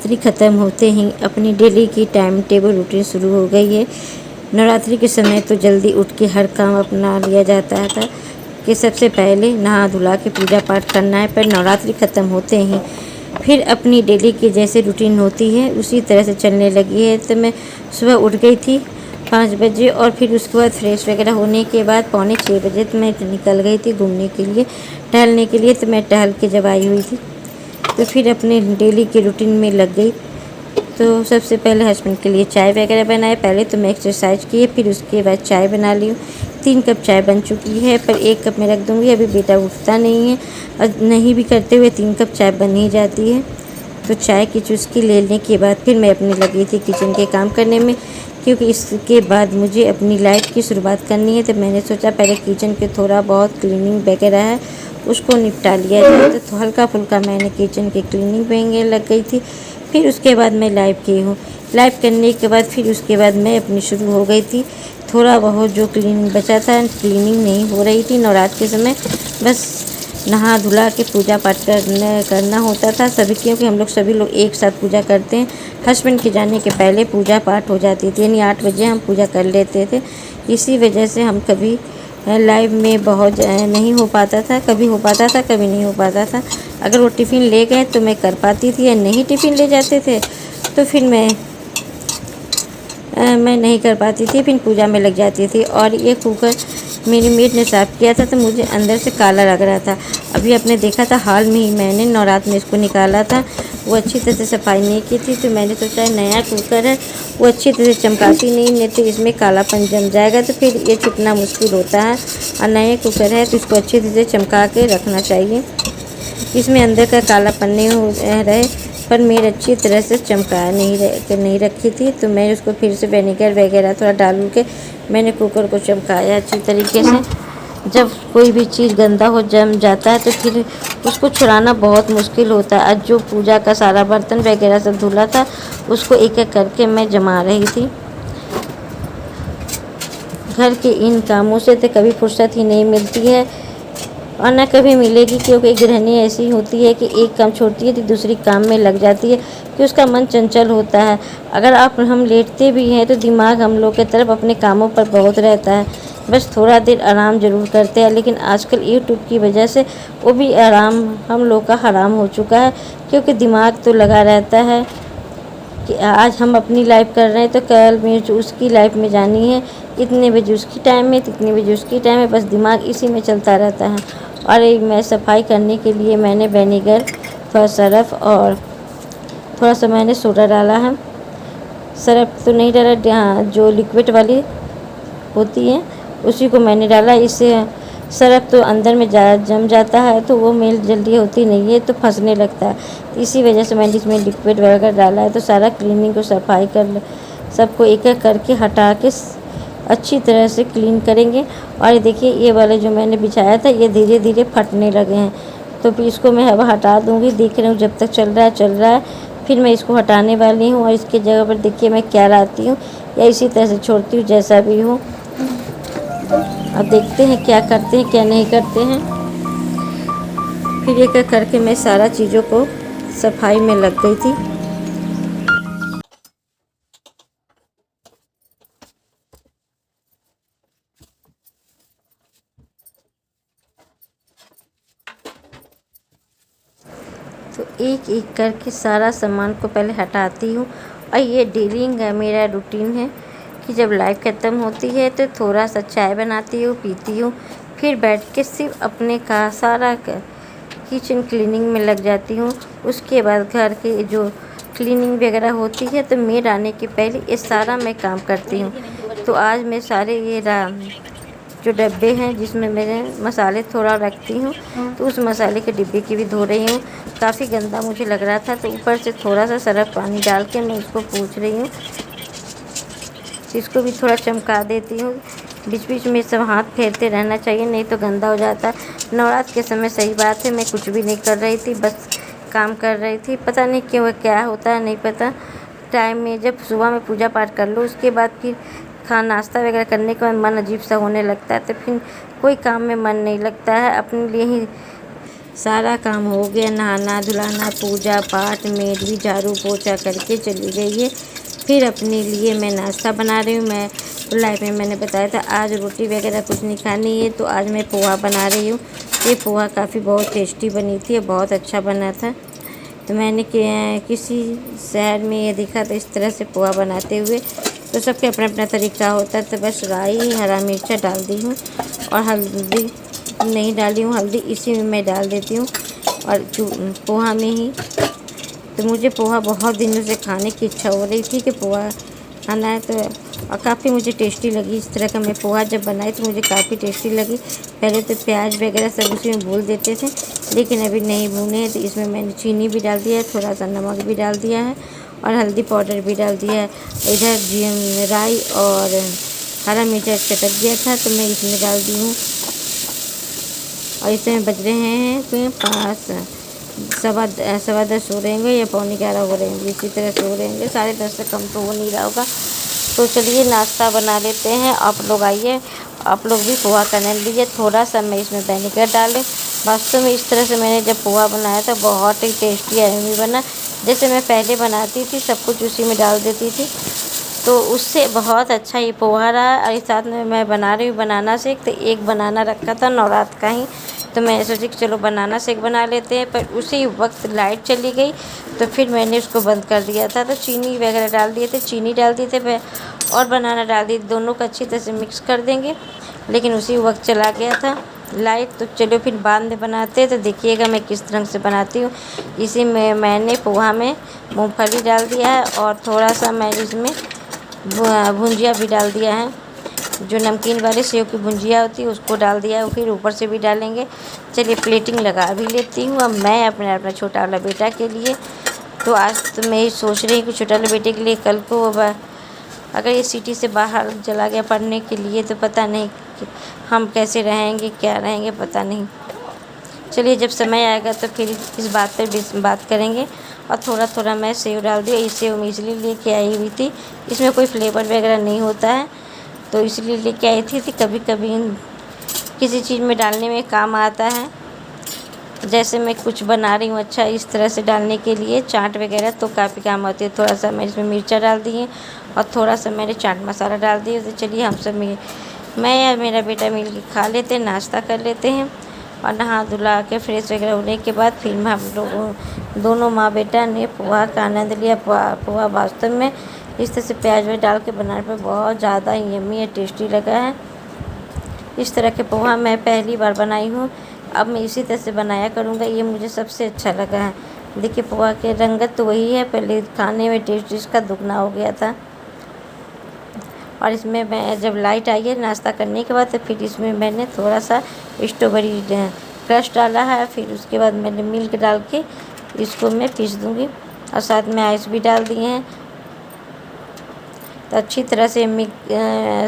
नवरात्रि ख़त्म होते ही अपनी डेली की टाइम टेबल रूटीन शुरू हो गई है। नवरात्रि के समय तो जल्दी उठ के हर काम अपना लिया जाता था कि सबसे पहले नहा धुला के पूजा पाठ करना है, पर नवरात्रि ख़त्म होते ही फिर अपनी डेली की जैसे रूटीन होती है उसी तरह से चलने लगी है। तो मैं सुबह उठ गई थी 5 बजे और फिर उसके बाद फ्रेश वगैरह होने के बाद पौने 6 बजे तो मैं निकल गई थी घूमने के लिए, टहलने के लिए। तो मैं टहल के जब आई हुई थी तो फिर अपने डेली के रूटीन में लग गई। तो सबसे पहले हस्बैंड के लिए चाय वगैरह बनाए। पहले तो मैं एक्सरसाइज किए, फिर उसके बाद चाय बना ली हूँ। 3 कप चाय बन चुकी है, पर 1 कप मैं रख दूँगी, अभी बेटा उठता नहीं है और नहीं भी करते हुए 3 कप चाय बन ही जाती है। तो चाय की चुस्की लेने के बाद फिर मैं अपनी लगी थी किचन के काम करने में, क्योंकि इसके बाद मुझे अपनी लाइफ की शुरुआत करनी है। तो मैंने सोचा पहले किचन के थोड़ा बहुत क्लीनिंग वगैरह है उसको निपटा लिया जाए। तो हल्का फुल्का मैंने किचन की क्लीनिंग वगैरह लग गई थी। फिर उसके बाद मैं लाइव की हूँ। लाइव करने के बाद फिर उसके बाद मैं अपनी शुरू हो गई थी। थोड़ा बहुत जो क्लीनिंग बचा था, क्लीनिंग नहीं हो रही थी नवरात्र के समय, बस नहा धुला के पूजा पाठ करना होता था सभी, क्योंकि हम लोग सभी लोग एक साथ पूजा करते हैं। हस्बैंड के जाने के पहले पूजा पाठ हो जाती थी, यानी 8 बजे हम पूजा कर लेते थे। इसी वजह से हम कभी लाइव में बहुत नहीं हो पाता था, कभी हो पाता था कभी नहीं हो पाता था। अगर वो टिफ़िन ले गए तो मैं कर पाती थी, या नहीं टिफ़िन ले जाते थे तो फिर मैं नहीं कर पाती थी, फिर पूजा में लग जाती थी। और ये कुकर मेरी मेड ने साफ़ किया था तो मुझे अंदर से काला लग रहा था। अभी आपने देखा था हाल में ही मैंने नवरात्र में इसको निकाला था, वो अच्छी तरह से सफाई नहीं की थी। तो मैंने सोचा नया कुकर है, वो अच्छी तरह से चमकाती नहीं तो इसमें कालापन जम जाएगा तो फिर ये छुपना मुश्किल होता है। और नया कुकर है तो इसको अच्छी तरह से चमका के रखना चाहिए, इसमें अंदर का कालापन नहीं रहे। पर मेरे अच्छी तरह से चमका नहीं रखी थी, तो मैं उसको फिर से विनेगर वगैरह थोड़ा डाल के मैंने कुकर को चमकाया अच्छी तरीके से। जब कोई भी चीज़ गंदा हो जम जाता है तो फिर उसको छुड़ाना बहुत मुश्किल होता है। आज जो पूजा का सारा बर्तन वगैरह सब धुला था उसको एक एक करके मैं जमा रही थी। घर के इन कामों से तो कभी फुर्सत ही नहीं मिलती है और न कभी मिलेगी, क्योंकि गृहिणी ऐसी होती है कि एक काम छोड़ती है तो दूसरी काम में लग जाती है कि उसका मन चंचल होता है। अगर हम लेटते भी हैं तो दिमाग हम लोग की तरफ अपने कामों पर बहुत रहता है। बस थोड़ा देर आराम ज़रूर करते हैं, लेकिन आजकल यूट्यूब की वजह से वो भी आराम हम लोग का हराम हो चुका है, क्योंकि दिमाग तो लगा रहता है कि आज हम अपनी लाइफ कर रहे हैं तो कल में जो उसकी लाइफ में जानी है, इतने बजे उसकी टाइम है, इतने बजे उसकी टाइम है, बस दिमाग इसी में चलता रहता है। और मैं सफाई करने के लिए मैंने विनेगर, थोड़ा सर्फ और थोड़ा सा मैंने सोडा डाला है। सर्फ तो नहीं डाला, हाँ जो लिक्विड वाली होती है उसी को मैंने डाला। इससे सर्फ तो अंदर में जम जाता है तो वो मेल जल्दी होती नहीं है तो फंसने लगता है। इसी वजह से मैंने इसमें लिक्विड वगैरह डाला है। तो सारा क्लीनिंग को सफाई कर सबको एक एक करके हटा के अच्छी तरह से क्लीन करेंगे। और ये देखिए ये वाला जो मैंने बिछाया था ये धीरे धीरे फटने लगे हैं, तो फिर इसको मैं अब हटा दूँगी। देख रही हूँ जब तक चल रहा है फिर मैं इसको हटाने वाली हूँ। और इसके जगह पर देखिए मैं क्या लाती हूँ, या इसी तरह से छोड़ती हूँ जैसा भी हो। अब देखते हैं क्या करते हैं क्या नहीं करते हैं। फिर एक एक करके मैं सारा चीज़ों को सफाई में लग गई थी। तो एक एक करके सारा सामान को पहले हटाती हूँ। और ये डेली का मेरा रूटीन है कि जब लाइफ ख़त्म होती है तो थोड़ा सा चाय बनाती हूँ, पीती हूँ, फिर बैठ के सिर्फ अपने का सारा किचन क्लीनिंग में लग जाती हूँ। उसके बाद घर के जो क्लीनिंग वगैरह होती है तो मेड आने के पहले ये सारा मैं काम करती हूँ। तो आज मैं सारे ये जो डब्बे हैं जिसमें मेरे मसाले थोड़ा रखती हूँ तो उस मसाले के डिब्बे की भी धो रही हूँ। काफ़ी गंदा मुझे लग रहा था तो ऊपर से थोड़ा सा सर्फ पानी डाल के मैं उसको पोंछ रही हूँ। इसको भी थोड़ा चमका देती हूँ। बीच बीच में सब हाथ फेरते रहना चाहिए, नहीं तो गंदा हो जाता है। नवरात्र के समय सही बात है मैं कुछ भी नहीं कर रही थी, बस काम कर रही थी। पता नहीं क्यों क्या होता है नहीं पता। टाइम में जब सुबह में पूजा पाठ कर लो उसके बाद फिर नाश्ता वगैरह करने के बाद मन अजीब सा होने लगता है, तो फिर कोई काम में मन नहीं लगता है। अपने लिए ही सारा काम हो गया, नहाना धुलाना, पूजा पाठ, मेड भी झाड़ू पोछा करके चली गई है। फिर अपने लिए मैं नाश्ता बना रही हूँ। मैं लाइफ में मैंने बताया था आज रोटी वगैरह कुछ नहीं खानी है, तो आज मैं पोहा बना रही हूँ। ये पोहा काफ़ी बहुत टेस्टी बनी थी, बहुत अच्छा बना था। तो मैंने किसी शहर में ये देखा था इस तरह से पोहा बनाते हुए। तो सबके अपना अपना तरीका होता है। तो बस राई, हरा मिर्चा डाल दी हूँ और हल्दी नहीं डाली हूँ, हल्दी इसी में मैं डाल देती हूँ और पोहा में ही। तो मुझे पोहा बहुत दिनों से खाने की इच्छा हो रही थी कि पोहा खाना है, तो और काफ़ी मुझे टेस्टी लगी। इस तरह का मैं पोहा जब बनाई तो मुझे काफ़ी टेस्टी लगी। पहले तो प्याज वगैरह सब उसी में भून देते थे, लेकिन अभी नहीं भूने हैं। तो इसमें मैंने चीनी भी डाल दिया है, थोड़ा सा नमक भी डाल दिया है और हल्दी पाउडर भी डाल दिया है। इधर राई और हरा मिर्चा चटक गया था तो मैं इसमें डाल दी हूँ। और इसमें बज रहे हैं तो 5 सवा 10 हो रहेंगे या पौने 11 हो रहेंगे, इसी तरह से हो रहेंगे। 10:30 से कम तो हो नहीं रहा होगा। तो चलिए नाश्ता बना लेते हैं। आप लोग आइए, आप लोग भी पोहा का आनंद लीजिए। थोड़ा सा मैं इसमें विनेगर डालें। वास्तव में इस तरह से मैंने जब पोहा बनाया था बहुत ही टेस्टी यम्मी बना। जैसे मैं पहले बनाती थी सब कुछ उसी में डाल देती थी, तो उससे बहुत अच्छा ये पोहा रहा। और साथ में मैं बना रही हूँ बनाना शेक। तो एक बनाना रखा था नवरात्र का ही, तो मैं सोची कि चलो बनाना शेक बना लेते हैं। पर उसी वक्त लाइट चली गई तो फिर मैंने उसको बंद कर दिया था। तो चीनी वगैरह डाल दिए थे, चीनी डाल दिए थे और बनाना डाल दिए, दोनों को अच्छी तरह से मिक्स कर देंगे। लेकिन उसी वक्त चला गया था लाइट। तो चलो फिर बाद में बनाते हैं। तो देखिएगा मैं किस तरह से बनाती हूँ। इसी में मैंने पोहा में मूँगफली डाल दिया है और थोड़ा सा मैंने इसमें भुंजिया भी डाल दिया है, जो नमकीन वाले सेव की भुंजिया होती है उसको डाल दिया है। फिर ऊपर से भी डालेंगे। चलिए प्लेटिंग लगा भी लेती हूँ। अब मैं अपना छोटा वाला बेटा के लिए, तो आज तो मैं सोच रही हूँ कि छोटा वाले बेटे के लिए कल को अगर ये सिटी से बाहर चला गया पढ़ने के लिए तो पता नहीं कि हम कैसे रहेंगे, क्या रहेंगे, पता नहीं। चलिए जब समय आएगा तो फिर इस बात पर भी बात करेंगे। और थोड़ा थोड़ा मैं सेव डाल दिया। इस सेव मैं इसलिए लेके आई हुई थी, इसमें कोई फ्लेवर वगैरह नहीं होता है, तो इसलिए लेके आई थी। कभी कभी किसी चीज़ में डालने में काम आता है। जैसे मैं कुछ बना रही हूँ अच्छा इस तरह से डालने के लिए चाट वगैरह, तो काफ़ी काम आती है। थोड़ा सा मैं इसमें मिर्चा डाल दी है और थोड़ा सा मैंने चाट मसाला डाल दिया। तो चलिए हम सब मैं या मेरा बेटा मिल के खा लेते हैं, नाश्ता कर लेते हैं। और नहा धुला के फ्रेश वगैरह होने के बाद फिर हम लोग दोनों माँ बेटा ने पोहा का आनंद लिया। पोहा वास्तव में इस तरह से प्याज में डाल के बनाने पर बहुत ज़्यादा यम्मी और टेस्टी लगा है। इस तरह के पोहा मैं पहली बार बनाई हूँ। अब मैं इसी तरह से बनाया करूँगा, ये मुझे सबसे अच्छा लगा है। देखिए पोहा के रंगत तो वही है, पहले खाने में टेस्ट इसका दुगना हो गया था। और इसमें मैं जब लाइट आई है नाश्ता करने के बाद तो फिर इसमें मैंने थोड़ा सा स्ट्रॉबेरी क्रश डाला है। फिर उसके बाद मैंने मिल्क डाल के इसको मैं पीस दूँगी और साथ में आइस भी डाल दिए हैं। तो अच्छी तरह से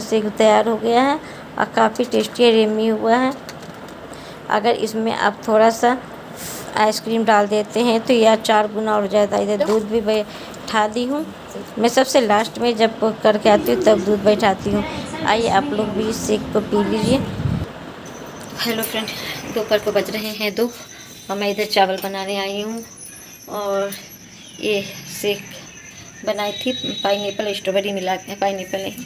से तैयार हो गया है और काफ़ी टेस्टी और यम्मी हुआ है। अगर इसमें आप थोड़ा सा आइसक्रीम डाल देते हैं तो यह 4 गुना और ज़्यादा। इधर दूध भी बैठा दी हूँ। मैं सबसे लास्ट में जब करके आती हूँ तब दूध बैठाती हूँ। आइए आप लोग भी इस शेक को पी लीजिए। हेलो फ्रेंड, दोपहर को बज रहे हैं 2 और मैं इधर चावल बनाने आई हूँ। और ये शेक बनाई थी पाइनएप्पल स्ट्रॉबेरी मिला के, पाइनएप्पल नहीं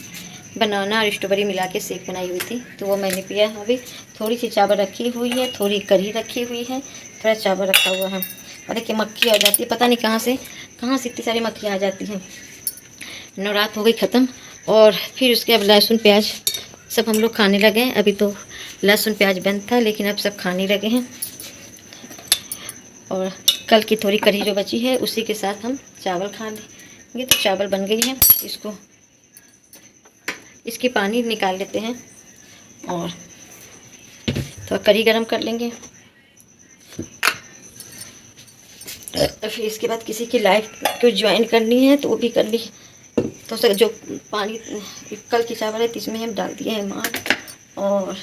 बनाना और स्ट्रॉबेरी मिला के शेक बनाई हुई थी, तो वो मैंने पिया। अभी थोड़ी सी चावल रखी हुई है, थोड़ी कढ़ी रखी हुई है, थोड़ा चावल रखा हुआ है। और देखिए मक्खी आ जाती है, पता नहीं कहाँ से इतनी सारी मक्खियाँ आ जाती हैं। नवरात्र हो गई ख़त्म और फिर उसके अब लहसुन प्याज सब हम लोग खाने लगे हैं। अभी तो लहसुन प्याज बंद था, लेकिन अब सब खाने लगे हैं। और कल की थोड़ी कढ़ी जो बची है उसी के साथ हम चावल खा लेंगे। तो चावल बन गई है, इसकी पानी निकाल लेते हैं और थोड़ा कढ़ी गरम कर लेंगे। फिर इसके बाद किसी की लाइफ को ज्वाइन करनी है तो वो भी कर ली। तो सर जो पानी कल की चावल है इसमें हम डाल दिए हैं मार, और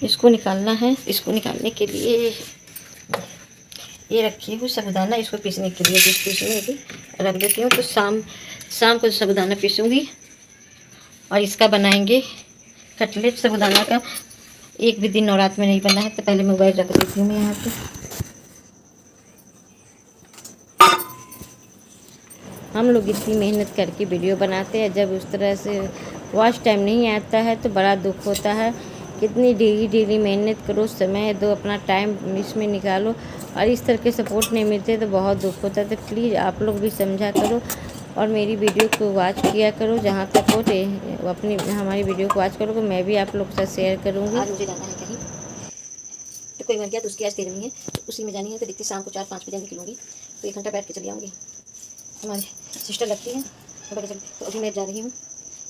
इसको निकालना है। इसको निकालने के लिए ये रखी हूँ साबुदाना, इसको पीसने के लिए पीसने भी रख देती हूँ। तो शाम को साबुदाना पीसूँगी और इसका बनाएंगे कटलेट साबुदाना का। एक भी दिन नवरात्र में नहीं बना है। तो पहले मोबाइल रख देती हूँ मैं यहाँ पे। हम लोग इतनी मेहनत करके वीडियो बनाते हैं, जब उस तरह से वॉच टाइम नहीं आता है तो बड़ा दुख होता है। कितनी डेली मेहनत करो, समय दो, अपना टाइम इसमें निकालो, और इस तरह के सपोर्ट नहीं मिलते तो बहुत दुख होता है। तो प्लीज़ आप लोग भी समझा करो और मेरी वीडियो को वॉच किया करो। जहाँ तक हो अपनी हमारी वीडियो को वॉच करो, तो मैं भी आप लोग के साथ शेयर करूँगी। आज मुझे जाना है कहीं, तो कोई मर गया तो उसकी आज तेरहवीं है, तो उसी में जानी है। तो देखती शाम को 4-5 बजे निकलूँगी, तो 1 घंटा बैठ के चली आऊँगी। हमारी सिस्टर लगती है तो अभी मैं जा रही हूँ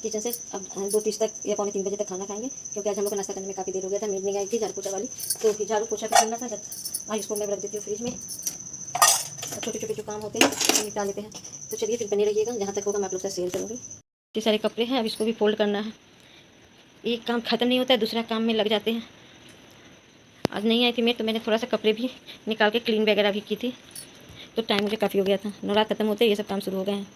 किचन से। अब 2:30 तक या 2:45 बजे तक खाना खाएंगे, क्योंकि आज हम लोग का नाश्ता करने में काफ़ी देर हो गया था। मेड नहीं आई थी झाड़ू पोछा वाली, तो फिर झाड़ू पोछा भी करना था। आज इसको मैं रख देती हूँ फ्रिज में, छोटे छोटे जो काम होते हैं वो निपटा लेते हैं। तो चलिए फिर बने रहिएगा, जहाँ तक होगा मैं आप लोग से शेयर करूँगी। इतने सारे कपड़े हैं, अब इसको भी फोल्ड करना है। एक काम ख़त्म नहीं होता है, दूसरा काम में लग जाते हैं। आज नहीं आई थी मैं, तो मैंने थोड़ा सा कपड़े भी निकाल के क्लीन वगैरह भी की थी, तो टाइम मुझे काफ़ी हो गया था। नवरात्र खत्म होते ये सब काम शुरू हो गए हैं।